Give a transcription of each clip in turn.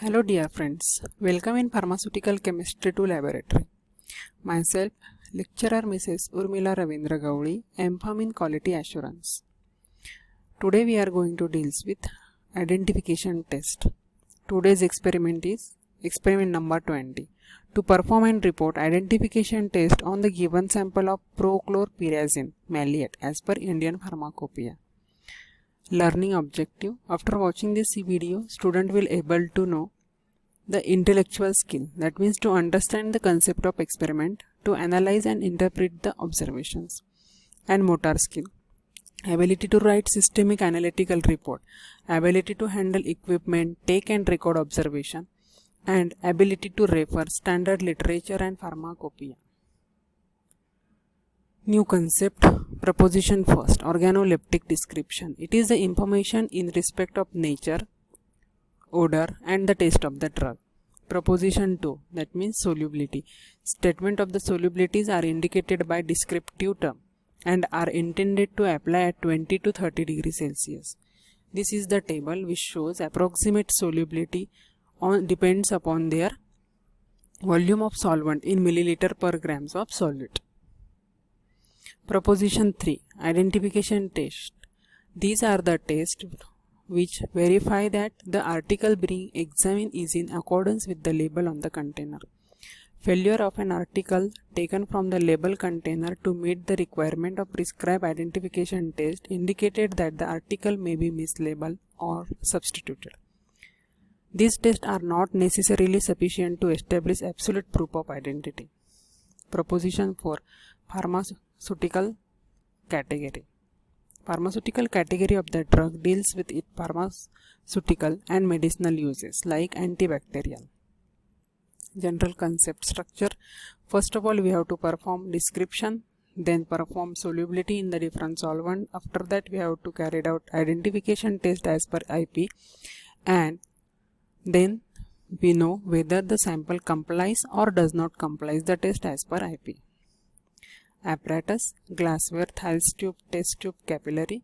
Hello dear friends, welcome in Pharmaceutical Chemistry 2 Laboratory. Myself, Lecturer Mrs. Urmila Ravindra Gauli, MPharm in Quality Assurance. Today we are going to deal with identification test. Today's experiment is experiment number 20. To perform and report identification test on the given sample of prochlorperazine maleate as per Indian Pharmacopoeia. Learning objective. After watching this video, student will able to know the intellectual skill, that means to understand the concept of experiment, to analyze and interpret the observations, and motor skill, ability to write systemic analytical report, ability to handle equipment, take and record observation, and ability to refer standard literature and pharmacopoeia. New concept. Proposition first. Organoleptic description. It is the information in respect of nature, odor and the taste of the drug. Proposition 2, that means solubility. Statement of the solubilities are indicated by descriptive term and are intended to apply at 20 to 30 degrees Celsius. This is the table which shows approximate solubility depends upon their volume of solvent in milliliter per grams of solute. Proposition 3, identification test. These are the tests which verify that the article being examined is in accordance with the label on the container. Failure of an article taken from the label container to meet the requirement of prescribed identification test indicated that the article may be mislabeled or substituted. These tests are not necessarily sufficient to establish absolute proof of identity. Proposition 4, pharmaceutical category. Pharmaceutical category of the drug deals with its pharmaceutical and medicinal uses like antibacterial. General concept structure. First of all, we have to perform description, then perform solubility in the different solvent. After that, we have to carry out identification test as per IP, and then we know whether the sample complies or does not comply the test as per IP. Apparatus, glassware, Thales tube, test tube, capillary.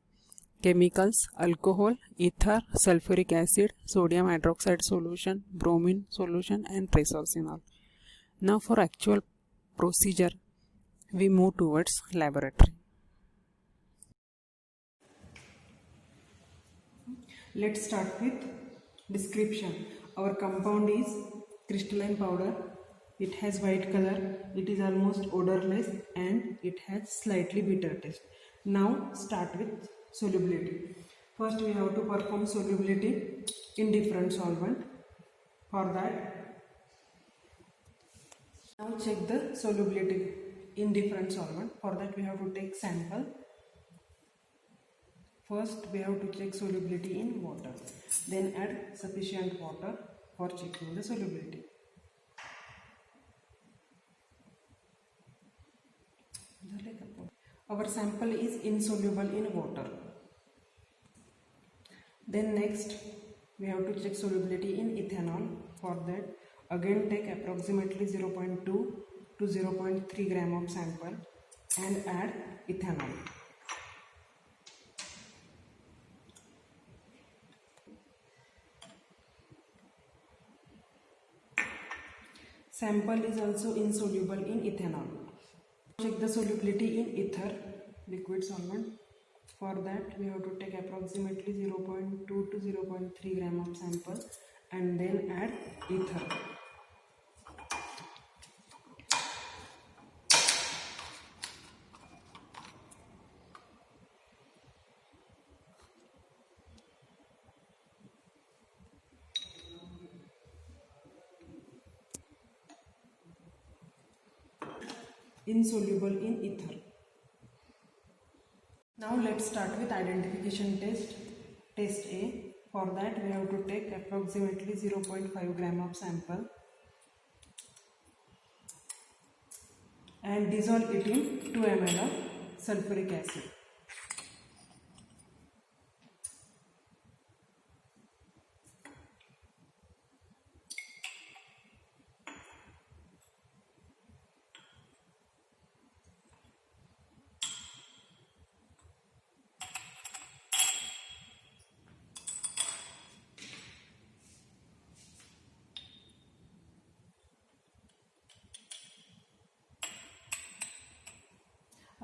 Chemicals, alcohol, ether, sulfuric acid, sodium hydroxide solution, bromine solution and resorcinol. Now for actual procedure, we move towards laboratory. Let's start with description. Our compound is crystalline powder. It has white color, it is almost odorless and it has slightly bitter taste. Now start with solubility. First we have to perform solubility in different solvent. For that, now check the solubility in different solvent. For that we have to take sample. First we have to check solubility in water. Then add sufficient water for checking the solubility. Our sample is insoluble in water. Then next we have to check solubility in ethanol. For that, again take approximately 0.2 to 0.3 gram of sample and add ethanol. Sample is also insoluble in ethanol. Check the solubility in ether, liquid solvent. For that, we have to take approximately 0.2 to 0.3 gram of sample and then add ether. Insoluble in ether. Now let's start with identification test. Test A. For that we have to take approximately 0.5 gram of sample and dissolve it in 2 ml of sulfuric acid.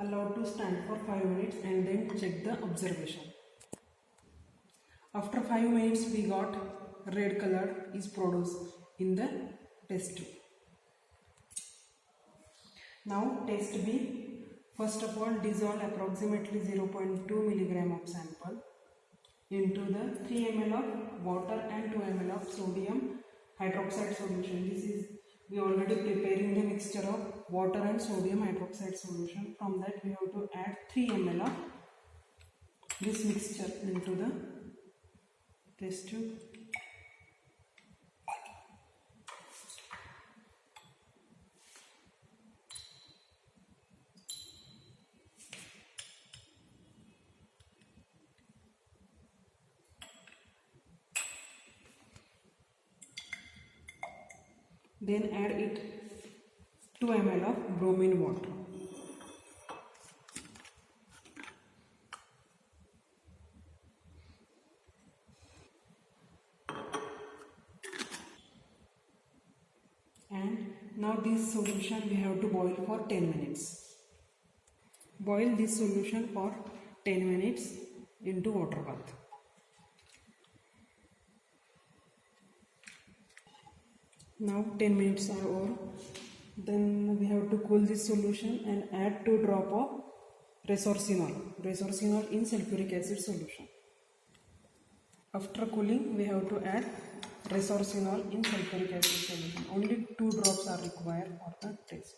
allowed to stand for 5 minutes and then check the observation. After 5 minutes we got red color is produced in the test tube. Now test B. First of all, dissolve approximately 0.2 milligram of sample into the 3 ml of water and 2 ml of sodium hydroxide solution. This is we already preparing the mixture of water and sodium hydroxide solution. From that we have to add 3 ml of this mixture into the test tube. Then add it 2 ml of bromine water. And now this solution we have to boil for 10 minutes. Boil this solution for 10 minutes into water bath. Now 10 minutes are over. Then we have to cool this solution and add 2 drops of resorcinol in sulfuric acid solution. After cooling we have to add resorcinol in sulfuric acid solution. Only 2 drops are required for the test.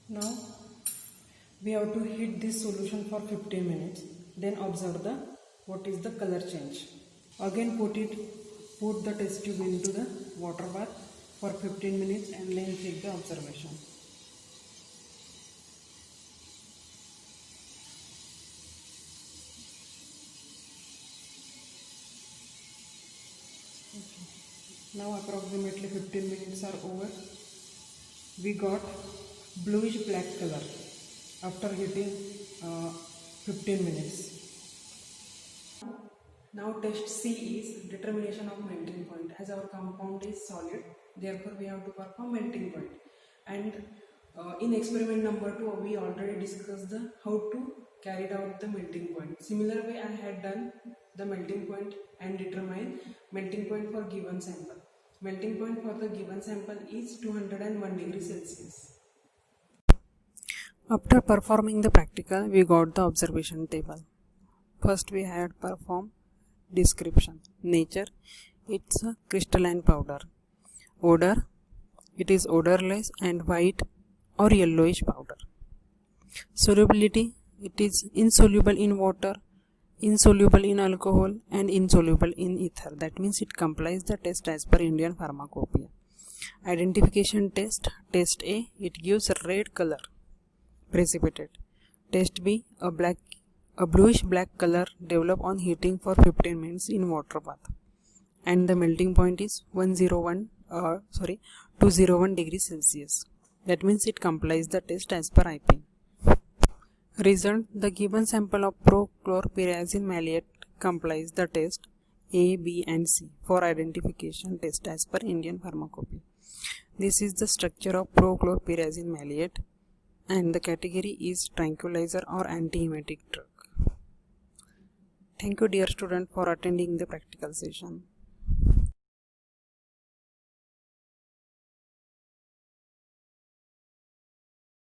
Now we have to heat this solution for 15 minutes. Then observe what is the color change. Again put the test tube into the water bath for 15 minutes and then check the observation. Now approximately 15 minutes are over. We got bluish black color after heating 15 minutes. Now test C is determination of melting point. As our compound is solid, therefore we have to perform melting point. And in experiment number 2 we already discussed how to carry out the melting point. Similar way I had done the melting point and determine melting point for given sample. Melting point for the given sample is 201 degrees Celsius. After performing the practical, we got the observation table. First we had perform description. Nature, it's a crystalline powder. Odor, it is odorless and white or yellowish powder. Solubility, it is insoluble in water, insoluble in alcohol and insoluble in ether. That means it complies the test as per Indian Pharmacopoeia. Identification test. Test A, it gives a red color, precipitate. Test B, a bluish black color develop on heating for 15 minutes in water bath. And the melting point is 201 degrees Celsius. That means it complies the test as per IP. Result, the given sample of prochlorpyrazine maleate complies the test A, B and C for identification test as per Indian Pharmacopoeia. This is the structure of prochlorpyrazine maleate and the category is tranquilizer or antiemetic drug. Thank you dear student for attending the practical session.